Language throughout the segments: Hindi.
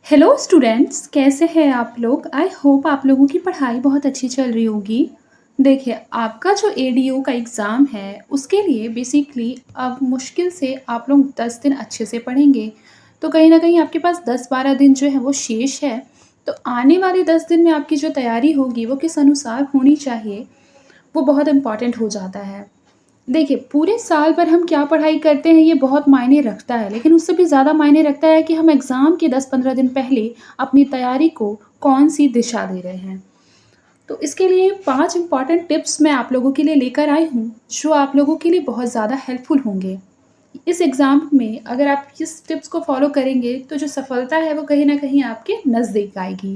हेलो स्टूडेंट्स, कैसे हैं आप लोग। आई होप आप लोगों की पढ़ाई बहुत अच्छी चल रही होगी। देखिए, आपका जो एडीओ का एग्ज़ाम है उसके लिए बेसिकली अब मुश्किल से आप लोग 10 दिन अच्छे से पढ़ेंगे, तो कहीं ना कहीं आपके पास 10-12 दिन जो है वो शेष है। तो आने वाले 10 दिन में आपकी जो तैयारी होगी वो किस अनुसार होनी चाहिए, वो बहुत इम्पॉर्टेंट हो जाता है। देखिए, पूरे साल भर हम क्या पढ़ाई करते हैं ये बहुत मायने रखता है, लेकिन उससे भी ज़्यादा मायने रखता है कि हम एग्ज़ाम के 10-15 दिन पहले अपनी तैयारी को कौन-सी दिशा दे रहे हैं। तो इसके लिए 5 इम्पॉर्टेंट टिप्स मैं आप लोगों के लिए लेकर आई हूँ, जो आप लोगों के लिए बहुत ज़्यादा हेल्पफुल होंगे। इस एग्ज़ाम में अगर आप इस टिप्स को फ़ॉलो करेंगे, तो जो सफलता है वो कहीं न कहीं आपके नज़दीक आएगी।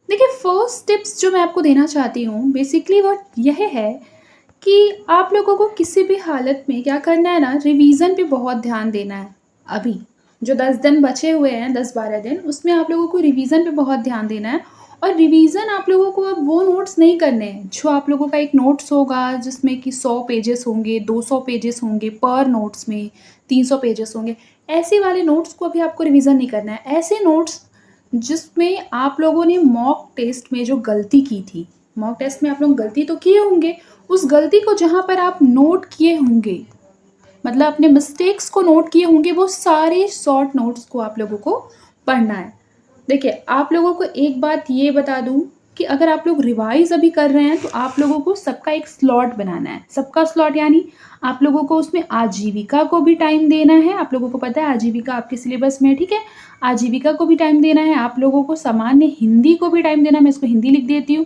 देखिए, फर्स्ट टिप्स जो मैं आपको देना चाहती हूँ, बेसिकली वो यह है कि आप लोगों को किसी भी हालत में क्या करना है ना, रिवीजन पे बहुत ध्यान देना है। अभी जो 10 दिन बचे हुए हैं, 10-12 दिन, उसमें आप लोगों को रिवीजन पे बहुत ध्यान देना है। और रिवीजन आप लोगों को अब वो नोट्स नहीं करने हैं जो आप लोगों का एक नोट्स होगा जिसमें कि 100 पेजेस होंगे, 200 पेजेस होंगे, पर नोट्स में 300 पेजेस होंगे। ऐसे वाले नोट्स को अभी आपको रिवीजन नहीं करना है। ऐसे नोट्स जिसमें आप लोगों ने मॉक टेस्ट में जो गलती की थी, मॉक टेस्ट में आप लोग गलती तो किए होंगे, उस गलती को जहाँ पर आप नोट किए होंगे, मतलब अपने मिस्टेक्स को नोट किए होंगे, वो सारे शॉर्ट नोट्स को आप लोगों को पढ़ना है। देखिए, आप लोगों को एक बात ये बता दूं कि अगर आप लोग रिवाइज अभी कर रहे हैं तो आप लोगों को सबका एक स्लॉट बनाना है। सबका स्लॉट यानी आप लोगों को उसमें आजीविका को भी टाइम देना है। आप लोगों को पता है आजीविका आपके सिलेबस में है, ठीक है। आजीविका को भी टाइम देना है, आप लोगों को सामान्य हिंदी को भी टाइम देना है। मैं इसको हिंदी लिख देती हूँ।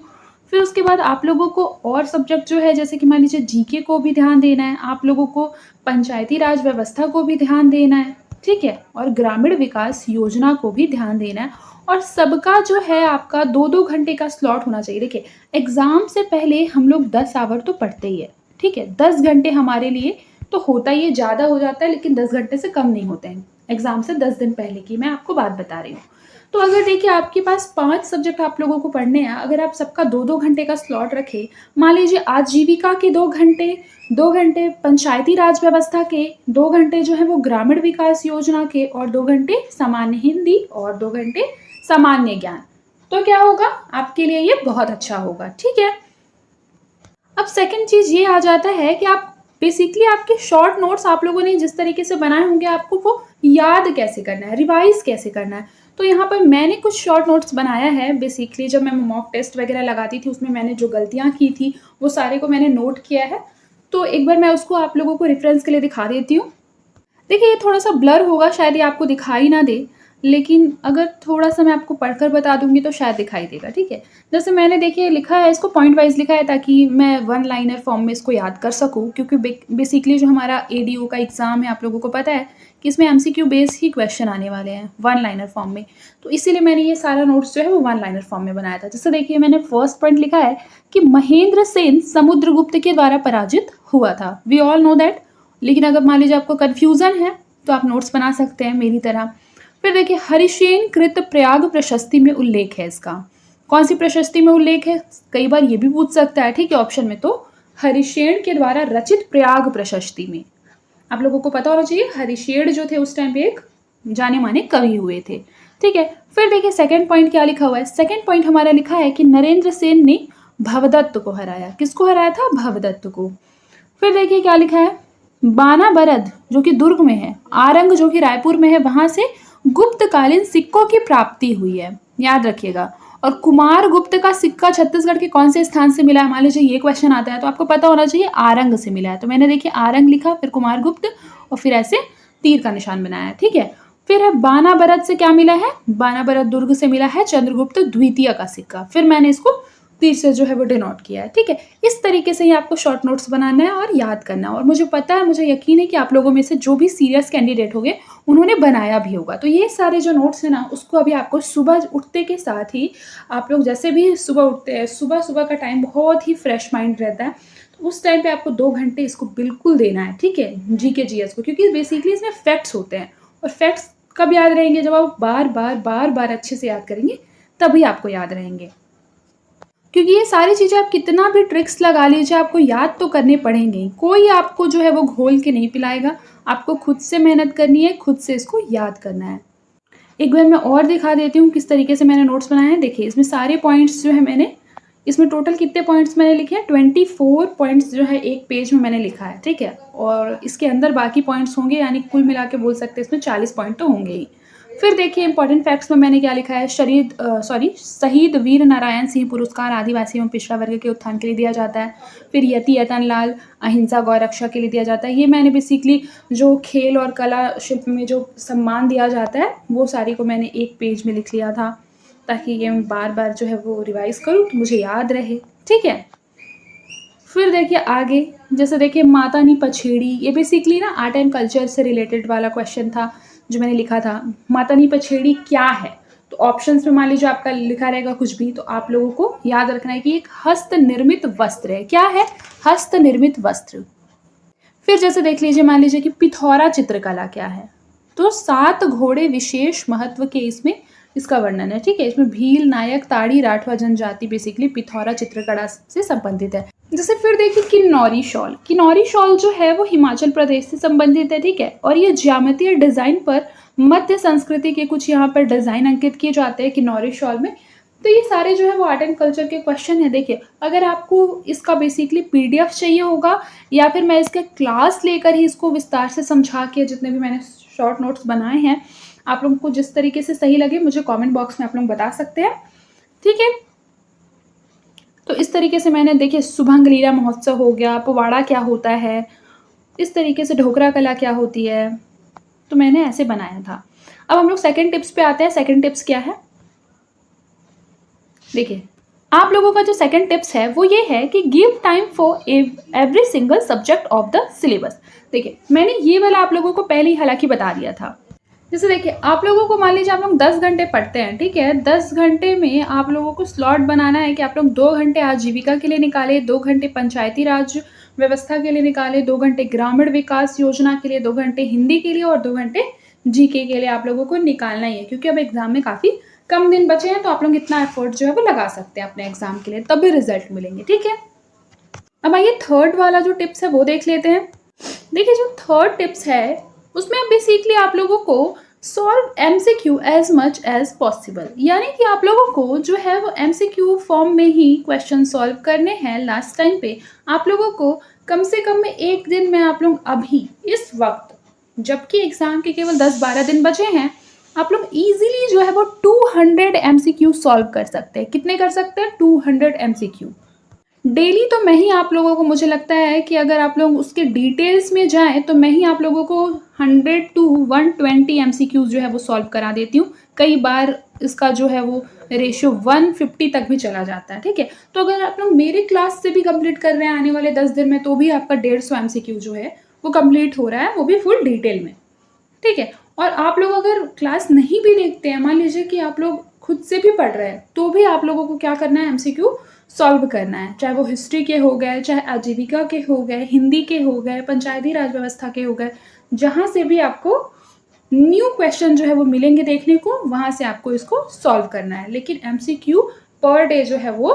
फिर उसके बाद आप लोगों को और सब्जेक्ट जो है, जैसे कि मान लीजिए जीके को भी ध्यान देना है, आप लोगों को पंचायती राज व्यवस्था को भी ध्यान देना है, ठीक है, और ग्रामीण विकास योजना को भी ध्यान देना है। और सबका जो है आपका 2-2 घंटे का स्लॉट होना चाहिए। देखिए, एग्ज़ाम से पहले हम लोग 10 आवर तो पढ़ते ही है, ठीक है। 10 घंटे हमारे लिए तो होता ही है, ज़्यादा हो जाता है, लेकिन 10 घंटे से कम नहीं होते हैं। एग्ज़ाम से 10 दिन पहले की मैं आपको बात बता रही हूँ। तो अगर देखिए आपके पास 5 सब्जेक्ट आप लोगों को पढ़ने हैं, अगर आप सबका 2-2 घंटे का स्लॉट रखें, मान लीजिए आजीविका के 2 घंटे, 2 घंटे पंचायती राज व्यवस्था के, 2 घंटे जो है वो ग्रामीण विकास योजना के, और 2 घंटे सामान्य हिंदी, और 2 घंटे सामान्य ज्ञान, तो क्या होगा आपके लिए ये बहुत अच्छा होगा, ठीक है। अब सेकंड चीज़ ये आ जाता है कि आप बेसिकली आपके शॉर्ट नोट्स आप लोगों ने जिस तरीके से बनाए होंगे, आपको वो याद कैसे करना है, रिवाइज कैसे करना है। तो यहाँ पर मैंने कुछ शॉर्ट नोट्स बनाया है। बेसिकली जब मैं मॉक टेस्ट वगैरह लगाती थी, उसमें मैंने जो गलतियाँ की थी वो सारे को मैंने नोट किया है। तो एक बार मैं उसको आप लोगों को रेफरेंस के लिए दिखा देती हूँ। देखिए, ये थोड़ा-सा ब्लर होगा, शायद ये आपको दिखाई ना दे, लेकिन अगर थोड़ा-सा मैं आपको पढ़कर बता दूँगी तो शायद दिखाई देगा, ठीक है। जैसे मैंने देखिए लिखा है, इसको पॉइंट वाइज़ लिखा है ताकि मैं वन लाइनर फॉर्म में इसको याद कर सकूँ, क्योंकि बेसिकली जो हमारा एडीओ का एग्ज़ाम है, आप लोगों को पता है कि इसमें एमसीक्यू बेस्ड ही क्वेश्चन आने वाले हैं वन लाइनर फॉर्म में। तो इसीलिए मैंने ये सारा नोट्स जो है वो वन लाइनर फॉर्म में बनाया था। जैसे देखिए, मैंने फर्स्ट पॉइंट लिखा है कि महेंद्र सेन समुद्रगुप्त के द्वारा पराजित हुआ था। We all know that. लेकिन अगर मान लीजिए आपको कन्फ्यूज़न है तो आप नोट्स बना सकते हैं मेरी तरह। फिर देखिए, हरिशेन कृत प्रयाग प्रशस्ति में उल्लेख है इसका। कौन सी प्रशस्ति में उल्लेख है, कई बार ये भी पूछ सकता है, ठीक है, ऑप्शन में। तो हरिशेन के द्वारा रचित प्रयाग प्रशस्ति में, आप लोगों को पता होना चाहिए हरिशेन जो थे उस टाइम पे एक जाने माने कवि हुए थे, ठीक है। फिर देखिए सेकंड पॉइंट क्या लिखा हुआ है। सेकंड पॉइंट हमारा लिखा है कि नरेंद्र सेन ने भवदत्त को हराया। किसको हराया था? भवदत्त को। फिर देखिए क्या लिखा है, बानाबरद जो कि दुर्ग में है, आरंग जो कि रायपुर में है, वहां से गुप्तकालीन सिक्कों की प्राप्ति हुई है, याद रखिएगा। और कुमार गुप्त का सिक्का छत्तीसगढ़ के कौन से स्थान से मिला है, मान लीजिए ये क्वेश्चन आता है तो आपको पता होना चाहिए आरंग से मिला है। तो मैंने देखिए आरंग लिखा, फिर कुमार गुप्त, और फिर ऐसे तीर का निशान बनाया, ठीक है। फिर है बानाबरद से क्या मिला है, बानाबरद दुर्ग से मिला है चंद्रगुप्त द्वितीय का सिक्का, फिर मैंने इसको तीर से जो है वो डिनोट किया है, ठीक है। इस तरीके से ही आपको शॉर्ट नोट्स बनाना है और याद करना है। और मुझे पता है, मुझे यकीन है कि आप लोगों में से जो भी सीरियस कैंडिडेट होंगे उन्होंने बनाया भी होगा। तो ये सारे जो नोट्स हैं ना, उसको अभी आपको सुबह उठते के साथ ही, आप लोग जैसे भी सुबह उठते हैं, सुबह सुबह का टाइम बहुत ही फ्रेश माइंड रहता है, तो उस टाइम पे आपको 2 घंटे इसको बिल्कुल देना है, ठीक है, जीके जीएस को, क्योंकि बेसिकली इसमें फैक्ट्स होते हैं। और फैक्ट्स कब याद रहेंगे, जब आप बार बार अच्छे से याद करेंगे, तभी आपको याद रहेंगे। क्योंकि ये सारी चीज़ें आप कितना भी ट्रिक्स लगा लीजिए, आपको याद तो करने पड़ेंगे। कोई आपको जो है वो घोल के नहीं पिलाएगा, आपको खुद से मेहनत करनी है, खुद से इसको याद करना है। एक बार मैं और दिखा देती हूँ किस तरीके से मैंने नोट्स बनाए हैं। देखिए इसमें सारे पॉइंट्स जो है मैंने, इसमें टोटल कितने पॉइंट्स मैंने लिखे हैं, 24 पॉइंट्स जो है एक पेज में मैंने लिखा है, ठीक है। और इसके अंदर बाकी पॉइंट्स होंगे, यानी कुल मिला के बोल सकते हैं इसमें 40 पॉइंट तो होंगे ही। फिर देखिए इंपॉर्टेंट फैक्ट्स में मैंने क्या लिखा है, शहीद वीर नारायण सिंह पुरस्कार आदिवासी एवं पिछड़ा वर्ग के उत्थान के लिए दिया जाता है। फिर यति यतन लाल अहिंसा गौ रक्षा के लिए दिया जाता है। ये मैंने बेसिकली जो खेल और कला शिल्प में जो सम्मान दिया जाता है वो सारी को मैंने एक पेज में लिख लिया था, ताकि ये मैं बार बार जो है वो रिवाइज करूँ तो मुझे याद रहे, ठीक है। फिर देखिए आगे, जैसे देखिए माता नी पछेड़ी, ये बेसिकली ना आर्ट एंड कल्चर से रिलेटेड वाला क्वेश्चन था जो मैंने लिखा था। माता नी पछेड़ी क्या है, तो ऑप्शंस में मान लीजिए आपका लिखा रहेगा कुछ भी, तो आप लोगों को याद रखना है कि एक हस्त निर्मित वस्त्र है। क्या है, हस्त निर्मित वस्त्र। फिर जैसे देख लीजिए, मान लीजिए कि पिथौरा चित्रकला क्या है, तो 7 घोड़े विशेष महत्व के इसमें इसका वर्णन है, ठीक है। इसमें भील, नायक, ताड़ी, राठवा जनजाति बेसिकली पिथौरा चित्रकला से संबंधित है। जैसे फिर देखिए किन्नौरी शॉल, किन्नौरी शॉल जो है वो हिमाचल प्रदेश से संबंधित है, ठीक है। और ये ज्यामितीय डिजाइन पर मध्य संस्कृति के कुछ यहाँ पर डिजाइन अंकित किए जाते हैं किन्नौरी शॉल में। तो ये सारे जो है वो आर्ट एंड कल्चर के क्वेश्चन है। देखिए अगर आपको इसका बेसिकली पीडीएफ चाहिए होगा, या फिर मैं इसके क्लास लेकर ही इसको विस्तार से समझा के, जितने भी मैंने शॉर्ट नोट्स बनाए हैं, आप लोगों को जिस तरीके से सही लगे मुझे कमेंट बॉक्स में आप लोग बता सकते हैं, ठीक है। तो इस तरीके से मैंने, देखिए सुभंग लीला महोत्सव हो गया, पवाड़ा क्या होता है, इस तरीके से ढोकरा कला क्या होती है, तो मैंने ऐसे बनाया था। अब हम लोग सेकंड टिप्स पे आते हैं। सेकंड टिप्स क्या है, देखिए आप लोगों का जो सेकंड टिप्स है वो ये है कि give time for every single subject of the syllabus. देखिए मैंने ये वाला आप लोगों को पहले ही हालांकि बता दिया था। जैसे देखिए आप लोगों को मान लीजिए आप लोग 10 घंटे पढ़ते हैं, ठीक है। 10 घंटे में आप लोगों को स्लॉट बनाना है कि आप लोग 2 घंटे आजीविका के लिए निकाले, 2 घंटे पंचायती राज व्यवस्था के लिए निकाले, 2 घंटे ग्रामीण विकास योजना के लिए, 2 घंटे हिंदी के लिए और 2 घंटे जीके के लिए आप लोगों को निकालना ही है, क्योंकि अब एग्जाम में काफ़ी कम दिन बचे हैं, तो आप लोग इतना एफर्ट जो है वो लगा सकते हैं अपने एग्जाम के लिए, तभी रिजल्ट मिलेंगे, ठीक है। अब आइए थर्ड वाला जो टिप्स है वो देख लेते हैं। देखिए जो थर्ड टिप्स है उसमें अब बेसिकली आप लोगों को solve MCQ as much as possible, यानी कि आप लोगों को जो है वो एमसीक्यू फॉर्म में ही क्वेश्चन सॉल्व करने हैं। लास्ट टाइम पे आप लोगों को कम से कम में एक दिन में आप लोग अभी इस वक्त, जबकि एग्जाम के केवल 10-12 दिन बचे हैं, आप लोग इजीली जो है वो 200 एमसीक्यू सॉल्व कर सकते हैं। कितने कर सकते हैं, 200 एमसीक्यू डेली। तो मैं ही आप लोगों को, मुझे लगता है कि अगर आप लोग उसके डिटेल्स में जाएं तो मैं ही आप लोगों को 100 to 120 एमसीक्यूज जो है वो सॉल्व करा देती हूँ। कई बार इसका जो है वो रेशियो 150 तक भी चला जाता है, ठीक है। तो अगर आप लोग मेरी क्लास से भी कंप्लीट कर रहे हैं आने वाले 10 दिन में, तो भी आपका 150 एमसीक्यू जो है वो कंप्लीट हो रहा है, वो भी फुल डिटेल में, ठीक है। और आप लोग अगर क्लास नहीं भी देखते हैं, मान लीजिए कि आप लोग खुद से भी पढ़ रहे हैं, तो भी आप लोगों को क्या करना है, एमसीक्यू सॉल्व करना है। चाहे वो हिस्ट्री के हो गए, चाहे आजीविका के हो गए, हिंदी के हो गए, पंचायती राज व्यवस्था के हो गए, जहाँ से भी आपको न्यू क्वेश्चन जो है वो मिलेंगे देखने को, वहाँ से आपको इसको सॉल्व करना है। लेकिन एमसीक्यू पर डे जो है वो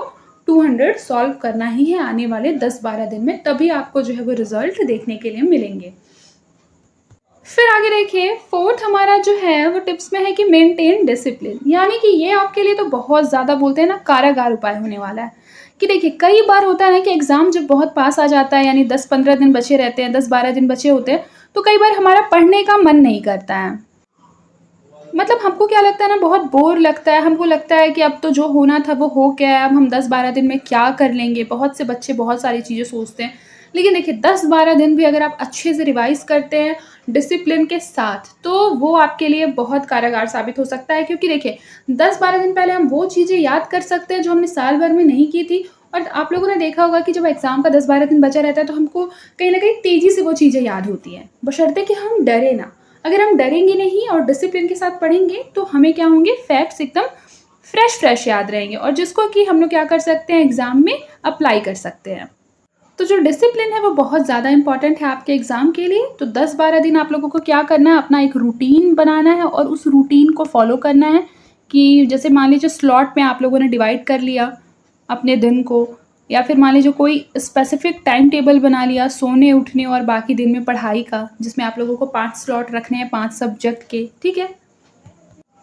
200 सॉल्व करना ही है आने वाले 10-12 दिन में, तभी आपको जो है वो रिजल्ट देखने के लिए मिलेंगे। फिर आगे देखिए फोर्थ हमारा जो है वो टिप्स में है कि मेंटेन डिसिप्लिन, यानी कि ये आपके लिए तो बहुत ज़्यादा बोलते हैं ना कारागार उपाय होने वाला है। कि देखिए कई बार होता है ना कि एग्ज़ाम जब बहुत पास आ जाता है, यानी 10-15 दिन बचे रहते हैं, 10-12 दिन बचे होते हैं, तो कई बार हमारा पढ़ने का मन नहीं करता है। मतलब हमको क्या लगता है ना, बहुत बोर लगता है, हमको लगता है कि अब तो जो होना था वो हो गया है, अब हम 10-12 दिन में क्या कर लेंगे। बहुत से बच्चे बहुत सारी चीज़ें सोचते हैं, लेकिन देखिए 10-12 दिन भी अगर आप अच्छे से रिवाइज करते हैं डिसिप्लिन के साथ, तो वो आपके लिए बहुत कारगर साबित हो सकता है। क्योंकि देखिए 10-12 दिन पहले हम वो चीज़ें याद कर सकते हैं जो हमने साल भर में नहीं की थी। और आप लोगों ने देखा होगा कि जब एग्ज़ाम का 10-12 दिन बचा रहता है तो हमको कहीं ना कहीं तेज़ी से वो चीज़ें याद होती हैं, बशर्ते कि हम डरे ना। अगर हम डरेंगे नहीं और डिसिप्लिन के साथ पढ़ेंगे तो हमें क्या होंगे, फैक्ट्स एकदम फ्रेश याद रहेंगे, और जिसको कि हम लोग क्या कर सकते हैं, एग्ज़ाम में अप्लाई कर सकते हैं। तो जो डिसिप्लिन है वो बहुत ज़्यादा इंपॉर्टेंट है आपके एग्ज़ाम के लिए। तो 10-12 दिन आप लोगों को क्या करना है, अपना एक रूटीन बनाना है और उस रूटीन को फॉलो करना है। कि जैसे मान लीजिए स्लॉट में आप लोगों ने डिवाइड कर लिया अपने दिन को, या फिर मान लीजिए कोई स्पेसिफिक टाइम टेबल बना लिया सोने उठने और बाकी दिन में पढ़ाई का, जिसमें आप लोगों को 5 स्लॉट रखने हैं 5 सब्जेक्ट के, ठीक है।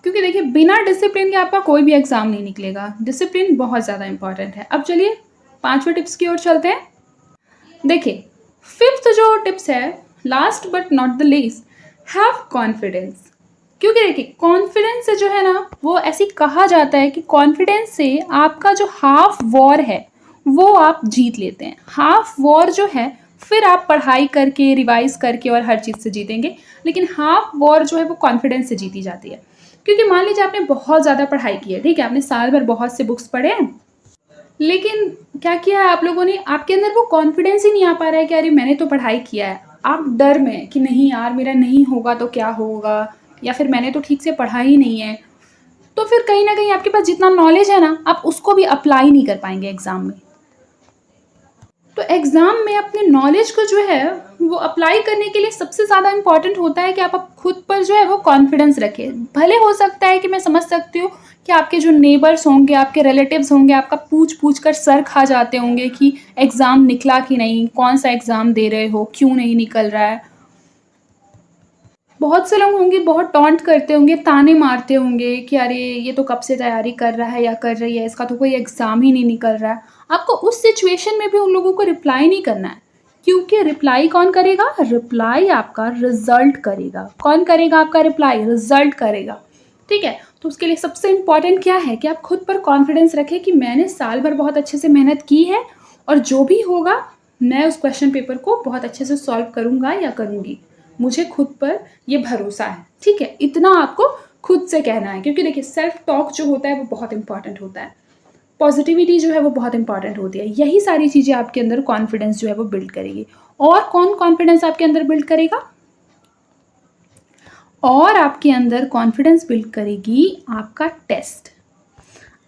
क्योंकि देखिए बिना डिसिप्लिन के आपका कोई भी एग्ज़ाम नहीं निकलेगा। डिसिप्लिन बहुत ज़्यादा इम्पोर्टेंट है। अब चलिए 5वें टिप्स की ओर चलते हैं। देखिए 5th जो टिप्स है, last but not the least, have confidence. क्योंकि देखिए कॉन्फिडेंस से जो है ना, वो ऐसे कहा जाता है कि कॉन्फिडेंस से आपका जो हाफ वॉर है वो आप जीत लेते हैं। हाफ वॉर जो है फिर आप पढ़ाई करके रिवाइज करके और हर चीज़ से जीतेंगे, लेकिन हाफ वॉर जो है वो कॉन्फिडेंस से जीती जाती है। क्योंकि मान लीजिए आपने बहुत ज़्यादा पढ़ाई की है, ठीक है, आपने साल भर बहुत से बुक्स पढ़े हैं, लेकिन क्या किया है आप लोगों ने, आपके अंदर वो कॉन्फिडेंस ही नहीं आ पा रहा है कि अरे मैंने तो पढ़ाई किया है। आप डर में कि नहीं यार मेरा नहीं होगा तो क्या होगा, या फिर मैंने तो ठीक से पढ़ा ही नहीं है, तो फिर कहीं ना कहीं आपके पास जितना नॉलेज है ना, आप उसको भी अप्लाई नहीं कर पाएंगे एग्ज़ाम में। तो एग्ज़ाम में अपने नॉलेज को जो है वो अप्लाई करने के लिए सबसे ज़्यादा इम्पॉर्टेंट होता है कि आप खुद पर जो है वो कॉन्फिडेंस रखें। भले हो सकता है कि मैं समझ सकती हूँ कि आपके जो नेबर्स होंगे, आपके रिलेटिव्स होंगे, आपका पूछ पूछ कर सर खा जाते होंगे कि एग्ज़ाम निकला कि नहीं, कौन सा एग्ज़ाम दे रहे हो, क्यों नहीं निकल रहा है। बहुत से लोग होंगे बहुत टॉन्ट करते होंगे, ताने मारते होंगे कि अरे ये तो कब से तैयारी कर रहा है या कर रही है, इसका तो कोई एग्ज़ाम ही नहीं निकल रहा है। आपको उस सिचुएशन में भी उन लोगों को रिप्लाई नहीं करना है, क्योंकि रिप्लाई कौन करेगा, रिप्लाई आपका रिजल्ट करेगा। कौन करेगा आपका रिप्लाई, रिजल्ट करेगा। ठीक है, तो उसके लिए सबसे इम्पॉर्टेंट क्या है कि आप खुद पर कॉन्फिडेंस रखें कि मैंने साल भर बहुत अच्छे से मेहनत की है और जो भी होगा मैं उस क्वेश्चन पेपर को बहुत अच्छे से सॉल्व करूँगा या करूँगी। मुझे खुद पर ये भरोसा है। ठीक है, इतना आपको खुद से कहना है, क्योंकि देखिए सेल्फ टॉक जो होता है वो बहुत इंपॉर्टेंट होता है। पॉजिटिविटी जो है वो बहुत इंपॉर्टेंट होती है। यही सारी चीज़ें आपके अंदर कॉन्फिडेंस जो है वो बिल्ड करेगी। और कौन कॉन्फिडेंस आपके अंदर बिल्ड करेगा, और आपके अंदर कॉन्फिडेंस बिल्ड करेगी आपका टेस्ट।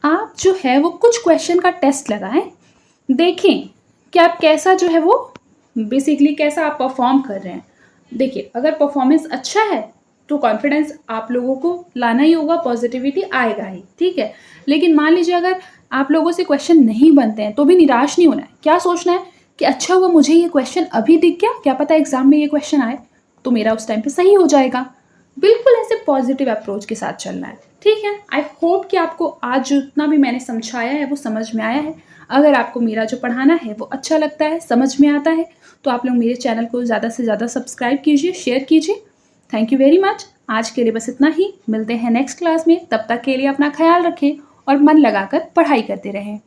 आप जो है वो कुछ क्वेश्चन का टेस्ट लगाएं, देखें कि आप कैसा जो है वो बेसिकली कैसा आप परफॉर्म कर रहे हैं। देखिए अगर परफॉर्मेंस अच्छा है तो कॉन्फिडेंस आप लोगों को लाना ही होगा, पॉजिटिविटी आएगा ही। ठीक है, लेकिन मान लीजिए अगर आप लोगों से क्वेश्चन नहीं बनते हैं तो भी निराश नहीं होना है। क्या सोचना है कि अच्छा हुआ मुझे ये क्वेश्चन अभी दिख गया, क्या पता एग्जाम में ये क्वेश्चन आए तो मेरा उस टाइम पे सही हो जाएगा। बिल्कुल ऐसे पॉजिटिव अप्रोच के साथ चलना है। ठीक है, आई होप कि आपको आज जितना भी मैंने समझाया है वो समझ में आया है। अगर आपको मेरा जो पढ़ाना है वो अच्छा लगता है, समझ में आता है, तो आप लोग मेरे चैनल को ज़्यादा से ज़्यादा सब्सक्राइब कीजिए, शेयर कीजिए। Thank you very much. आज के लिए बस इतना ही, मिलते हैं नेक्स्ट क्लास में। तब तक के लिए अपना ख्याल रखें और मन लगाकर पढ़ाई करते रहें।